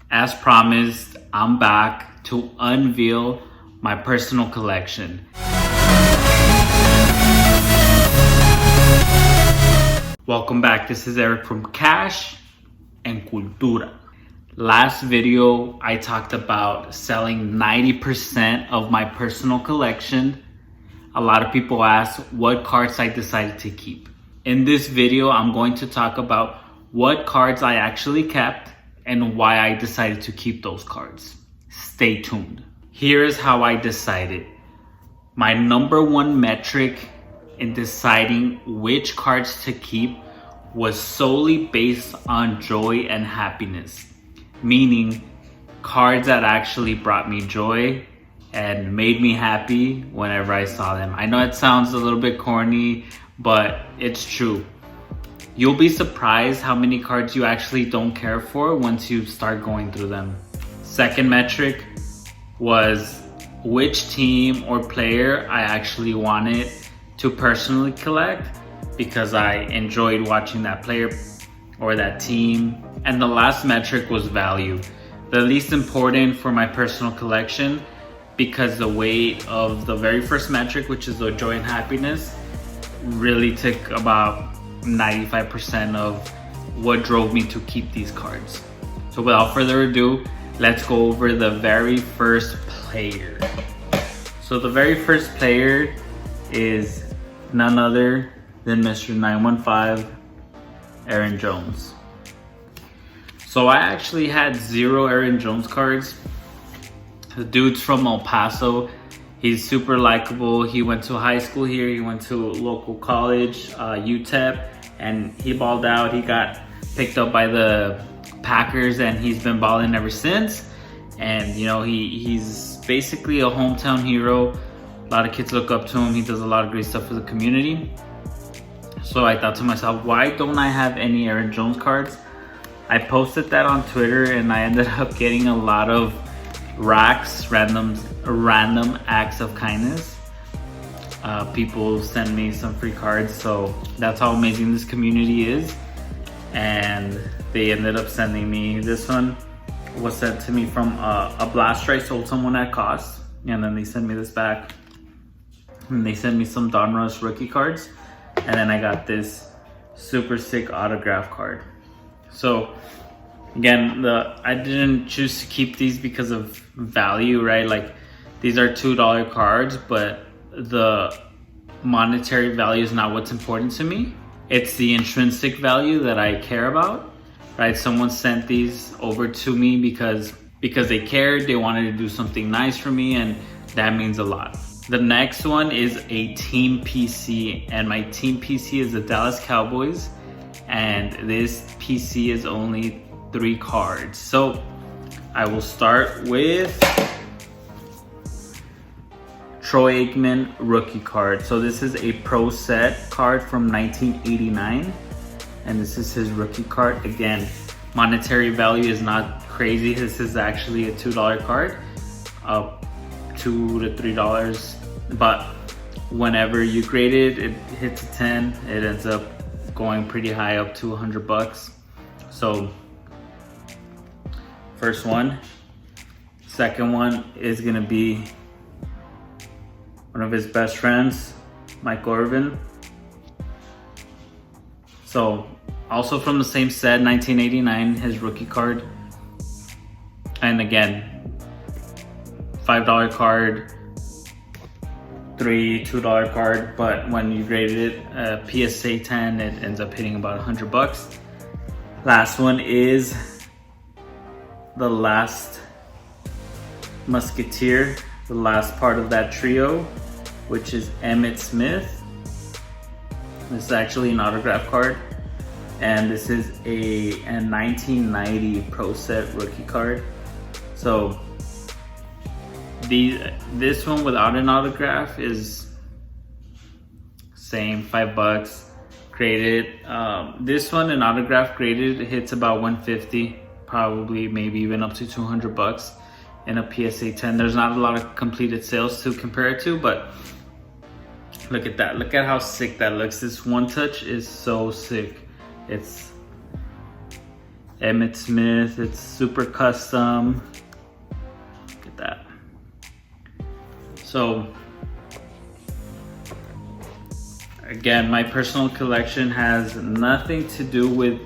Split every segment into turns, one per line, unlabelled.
As promised, I'm back to unveil my personal collection. Welcome back, this is Eric from Cash and Cultura. Last video, I talked about selling 90% of my personal collection. A lot of people ask what cards I decided to keep. In this video, I'm going to talk about what cards I actually kept and why I decided to keep those cards. Stay tuned. Here is how I decided. My number one metric in deciding which cards to keep was solely based on joy and happiness. Meaning cards that actually brought me joy and made me happy whenever I saw them. I know it sounds a little bit corny, but it's true. You'll be surprised how many cards you actually don't care for once you start going through them. Second metric was which team or player I actually wanted to personally collect because I enjoyed watching that player or that team. And the last metric was value. The least important for my personal collection because the weight of the very first metric, which is the joy and happiness, really took about 95% of what drove me to keep these cards. So without further ado, let's go over the very first player. So the very first player is none other than Mr. 915, Aaron Jones. So I actually had 0 Aaron Jones cards. The dude's from El Paso. He's super likable. He went to high school here. He went to local college, UTEP, and he balled out. He got picked up by the Packers and he's been balling ever since. And you know, he's basically a hometown hero. A lot of kids look up to him. He does a lot of great stuff for the community. So I thought to myself, why don't I have any Aaron Jones cards? I posted that on Twitter and I ended up getting a lot of racks, random acts of kindness. People send me some free cards, so that's how amazing this community is. And they ended up sending me this one. Was sent to me from a blaster I sold someone at cost, and then they sent me this back. And they sent me some Donruss rookie cards, and then I got this super sick autograph card. So again, I didn't choose to keep these because of value, right? Like these are $2 cards, but the monetary value is not what's important to me. It's the intrinsic value that I care about, right? Someone sent these over to me because they cared, they wanted to do something nice for me, and that means a lot. The next one is a team PC, and my team PC is the Dallas Cowboys, and this PC is only 3 cards. So I will start with Troy Aikman rookie card. So this is a Pro Set card from 1989, and this is his rookie card. Again, monetary value is not crazy. This is actually a $2 card, $2 to $3, but whenever you grade it, it hits a 10. It ends up going pretty high, up to $100. So first one. Second one is gonna be one of his best friends, Mike Orvin. So also from the same set, 1989, his rookie card. And again, $5 card, $2 card, but when you graded it PSA 10, it ends up hitting about $100. Last one is the last Musketeer, the last part of that trio, which is Emmitt Smith. This is actually an autograph card, and this is a 1990 Pro Set rookie card. So this one without an autograph is same, $5 graded. This one, an autograph graded, hits about 150, probably maybe even up to $200 in a PSA 10. There's not a lot of completed sales to compare it to, but look at that. Look at how sick that looks. This one touch is so sick. Emmett Smith. It's super custom. Look at that. So again, my personal collection has nothing to do with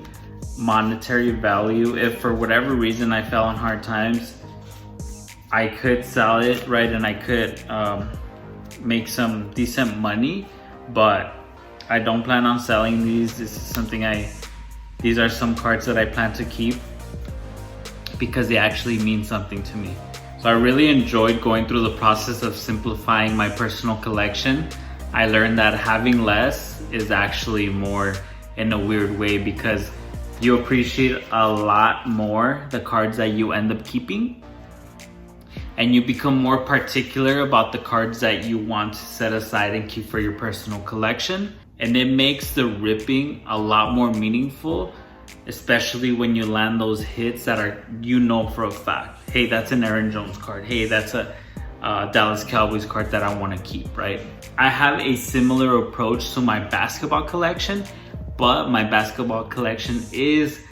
monetary value. If for whatever reason I fell on hard times, I could sell it, right? And I could make some decent money, but I don't plan on selling these. This is something these are some cards that I plan to keep because they actually mean something to me. So I really enjoyed going through the process of simplifying my personal collection. I learned that having less is actually more in a weird way, because you appreciate a lot more the cards that you end up keeping, and you become more particular about the cards that you want to set aside and keep for your personal collection. And it makes the ripping a lot more meaningful, especially when you land those hits that are, you know for a fact, hey, that's an Aaron Jones card. Hey, that's a Dallas Cowboys card that I want to keep, right? I have a similar approach to my basketball collection, but my basketball collection is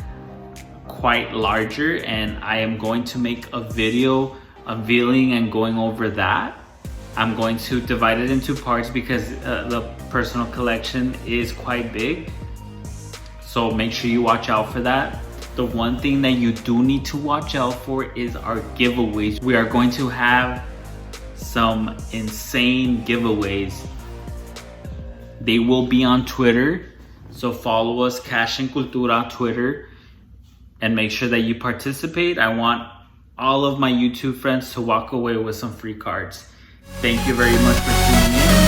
quite larger, and I am going to make a video unveiling and going over that. I'm going to divide it into parts because the personal collection is quite big. So make sure you watch out for that. The one thing that you do need to watch out for is our giveaways. We are going to have some insane giveaways. They will be on Twitter. So follow us, Cash and Cultura on Twitter, and make sure that you participate. I want all of my YouTube friends to walk away with some free cards. Thank you very much for tuning in.